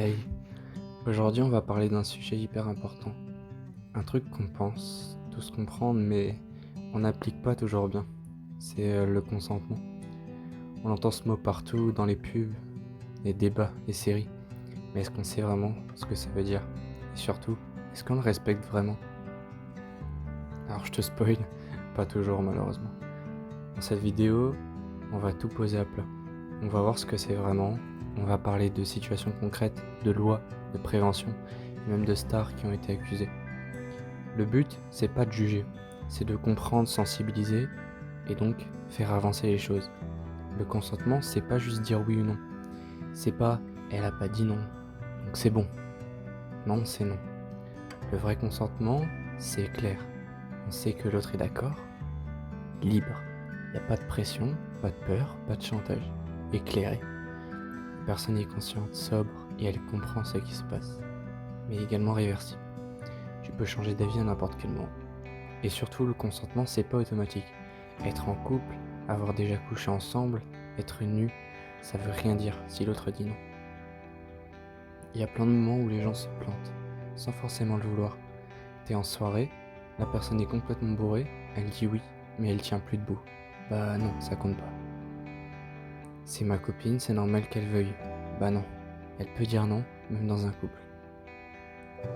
Hey, aujourd'hui on va parler d'un sujet hyper important. Un truc qu'on pense tous comprendre mais on n'applique pas toujours bien. C'est le consentement. On entend ce mot partout, dans les pubs, les débats, les séries. Mais est-ce qu'on sait vraiment ce que ça veut dire? Et surtout, est-ce qu'on le respecte vraiment? Alors je te spoil, pas toujours malheureusement. Dans cette vidéo, on va tout poser à plat. On va voir ce que c'est vraiment. On va parler de situations concrètes, de lois, de prévention, et même de stars qui ont été accusées. Le but, c'est pas de juger, c'est de comprendre, sensibiliser, et donc faire avancer les choses. Le consentement, c'est pas juste dire oui ou non. C'est pas elle a pas dit non, donc c'est bon. Non, c'est non. Le vrai consentement, c'est clair. On sait que l'autre est d'accord, libre. Il n'y a pas de pression, pas de peur, pas de chantage. Éclairé. La personne est consciente, sobre et elle comprend ce qui se passe. Mais également réversible. Tu peux changer d'avis à n'importe quel moment. Et surtout, le consentement, c'est pas automatique. Être en couple, avoir déjà couché ensemble, être nu, ça veut rien dire si l'autre dit non. Il y a plein de moments où les gens se plantent, sans forcément le vouloir. T'es en soirée, la personne est complètement bourrée, elle dit oui, mais elle tient plus debout. Bah non, ça compte pas. C'est ma copine, c'est normal qu'elle veuille. Bah non, elle peut dire non, même dans un couple.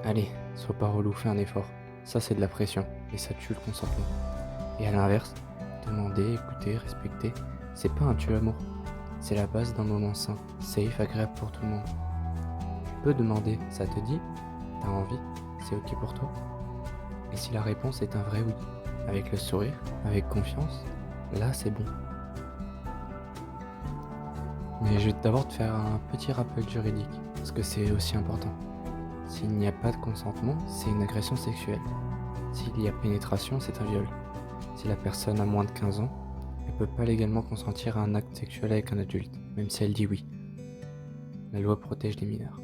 Allez, sois pas relou, fais un effort. Ça c'est de la pression, et ça tue le consentement. Et à l'inverse, demander, écouter, respecter, c'est pas un tue-amour. C'est la base d'un moment sain, safe, agréable pour tout le monde. Tu peux demander, ça te dit? T'as envie? C'est ok pour toi? Et si la réponse est un vrai oui, avec le sourire, avec confiance, là c'est bon. Mais je vais d'abord te faire un petit rappel juridique, parce que c'est aussi important. S'il n'y a pas de consentement, c'est une agression sexuelle. S'il y a pénétration, c'est un viol. Si la personne a moins de 15 ans, elle ne peut pas légalement consentir à un acte sexuel avec un adulte, même si elle dit oui. La loi protège les mineurs.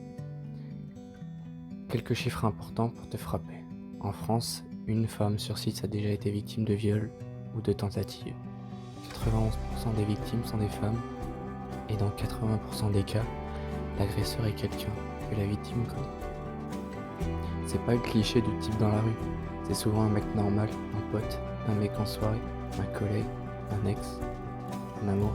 Quelques chiffres importants pour te frapper. En France, une femme sur 6 a déjà été victime de viol ou de tentative. 91% des victimes sont des femmes, et dans 80% des cas, l'agresseur est quelqu'un que la victime connaît. C'est pas le cliché du type dans la rue, c'est souvent un mec normal, un pote, un mec en soirée, un collègue, un ex, un amour.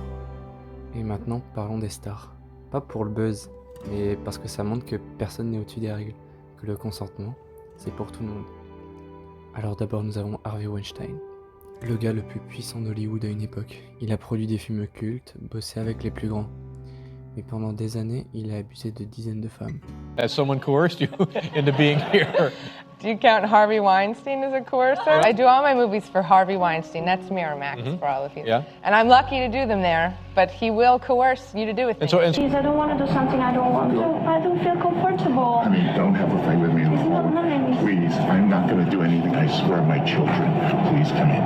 Et maintenant, parlons des stars. Pas pour le buzz, mais parce que ça montre que personne n'est au-dessus des règles, que le consentement, c'est pour tout le monde. Alors d'abord, nous avons Harvey Weinstein, le gars le plus puissant d'Hollywood à une époque. Il a produit des films cultes, bossé avec les plus grands. Mais pendant des années, il a abusé de dizaines de femmes. Has someone coerced you into being here? Do you count Harvey Weinstein as a coercer? I do all my movies for Harvey Weinstein. That's Miramax for all of you. Yeah. And I'm lucky to do them there, but he will coerce you to do it. Please, I don't want to do something I don't want to. I don't feel comfortable. I mean, don't have a fight with me on the It's not phone. nice. Please, I'm not going to do anything. I swear, my children. Please come in.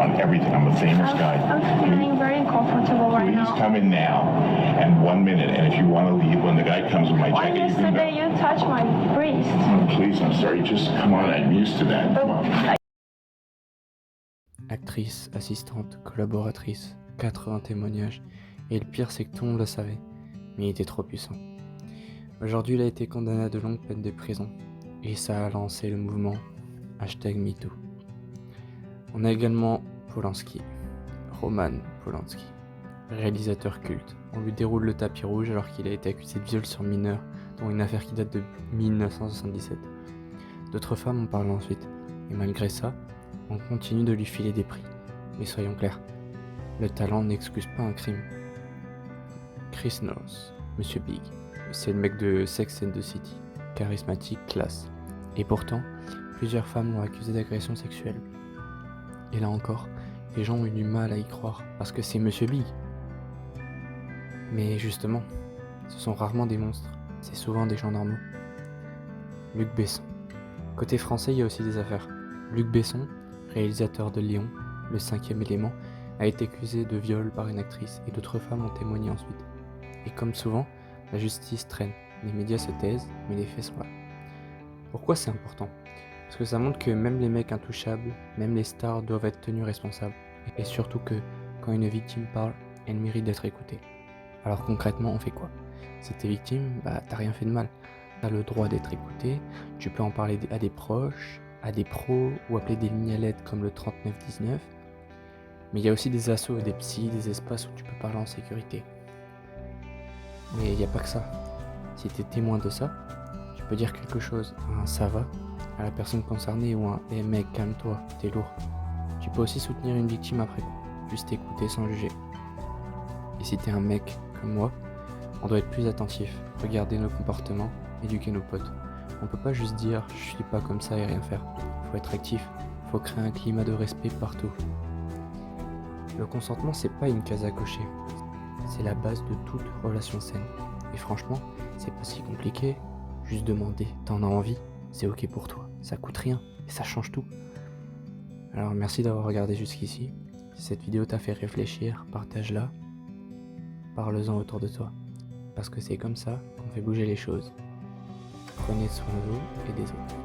On everything. I'm a famous guy. I'm feeling very uncomfortable right Please now. come in now. And 1 minute. And if you want to leave, when the guy comes with my Why jacket, you can yesterday go. you touched my breast? Oh, please, I'm sorry. Just come on. I'm used to that. Come on. Actrice, assistante, collaboratrice, 80 témoignages. Et le pire, c'est que tout le monde le savait. Mais il était trop puissant. Aujourd'hui, il a été condamné à de longues peines de prison. Et ça a lancé le mouvement #MeToo. On a également Polanski, Roman Polanski, réalisateur culte. On lui déroule le tapis rouge alors qu'il a été accusé de viol sur mineur, dont une affaire qui date de 1977. D'autres femmes en parlent ensuite, et malgré ça, on continue de lui filer des prix. Mais soyons clairs, le talent n'excuse pas un crime. Chris Knowles, Monsieur Big, c'est le mec de Sex and the City, charismatique, classe. Et pourtant, plusieurs femmes l'ont accusé d'agression sexuelle. Et là encore, les gens ont eu du mal à y croire, parce que c'est Monsieur Big. Mais justement, ce sont rarement des monstres, c'est souvent des gens normaux. Luc Besson. Côté français, il y a aussi des affaires. Luc Besson, réalisateur de Léon, le 5e élément, a été accusé de viol par une actrice, et d'autres femmes ont témoigné ensuite. Et comme souvent, la justice traîne, les médias se taisent, mais les faits sont là. Pourquoi c'est important ? Parce que ça montre que même les mecs intouchables, même les stars doivent être tenus responsables. Et surtout que, quand une victime parle, elle mérite d'être écoutée. Alors concrètement, on fait quoi ? Si t'es victime, bah t'as rien fait de mal. T'as le droit d'être écouté, tu peux en parler à des proches, à des pros ou appeler des lignes à l'aide comme le 3919. Mais il y a aussi des assos et des psys, des espaces où tu peux parler en sécurité. Mais il n'y a pas que ça. Si t'es témoin de ça, tu peux dire quelque chose à un ça va, à la personne concernée ou un hey mec calme-toi, t'es lourd. Tu peux aussi soutenir une victime après coup, juste écouter sans juger. Et si t'es un mec comme moi, on doit être plus attentif, regarder nos comportements, éduquer nos potes. On peut pas juste dire je suis pas comme ça et rien faire. Faut être actif, faut créer un climat de respect partout. Le consentement, c'est pas une case à cocher, c'est la base de toute relation saine. Et franchement, c'est pas si compliqué, juste demander, t'en as envie, c'est ok pour toi, ça coûte rien et ça change tout. Alors merci d'avoir regardé jusqu'ici. Si cette vidéo t'a fait réfléchir, partage-la, parle-en autour de toi. Parce que c'est comme ça qu'on fait bouger les choses. Prenez soin de vous et des autres.